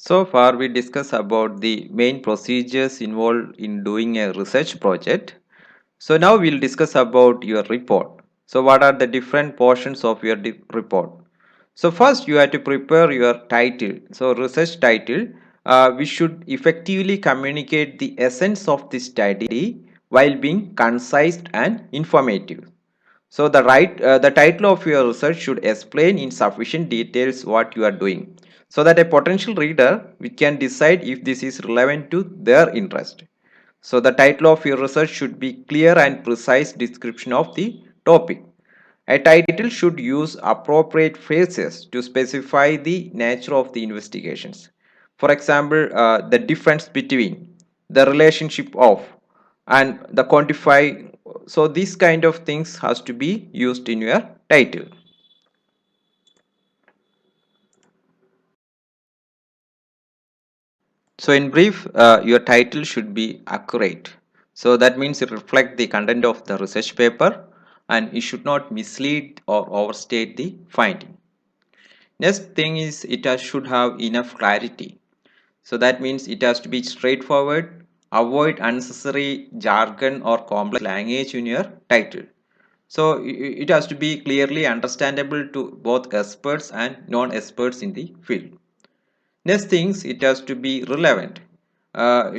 So far, we discussed about the main procedures involved in doing a research project. So now we'll discuss about your report. So what are the different portions of your report? So first, you have to prepare your title. So research title, we should effectively communicate the essence of this study while being concise and informative. So the title of your research should explain in sufficient details what you are doing, so that a potential reader we can decide if this is relevant to their interest. So the title of your research should be clear and precise description of the topic. A title should use appropriate phrases to specify the nature of the investigations. For example, the difference between, the relationship of, and the quantify. So these kind of things has to be used in your title. So in brief, your title should be accurate. So that means it reflect the content of the research paper, and it should not mislead or overstate the finding. Next thing is should have enough clarity. So that means it has to be straightforward, avoid unnecessary jargon or complex language in your title. So it has to be clearly understandable to both experts and non-experts in the field. Next things, it has to be relevant.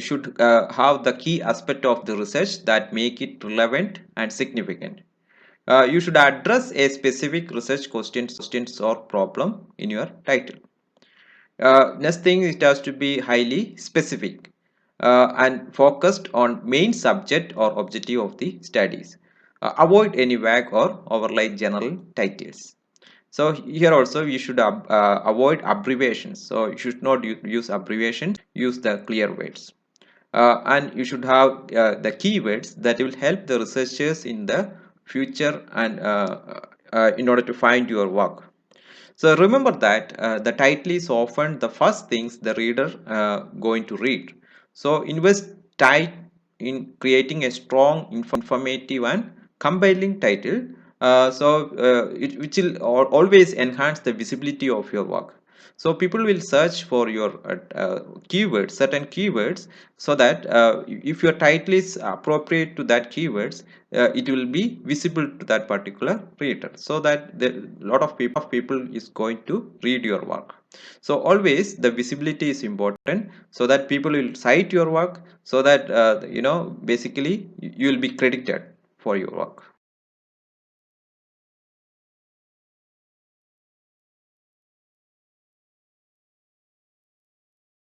Should have the key aspect of the research that make it relevant and significant. You should address a specific research questions or problem in your title. Next thing, it has to be highly specific and focused on main subject or objective of the studies. Avoid any vague or overlay general titles. So here also you should avoid abbreviations. So you should not use abbreviations, use the clear words. And you should have the keywords that will help the researchers in the future and in order to find your work. So remember that the title is often the first things the reader going to read. So invest time in creating a strong, informative, and compelling title. Which will always enhance the visibility of your work. So people will search for your keywords, certain keywords, so that if your title is appropriate to that keywords, it will be visible to that particular reader, so that the lot of people is going to read your work. So always the visibility is important, so that people will cite your work, so that basically you will be credited for your work.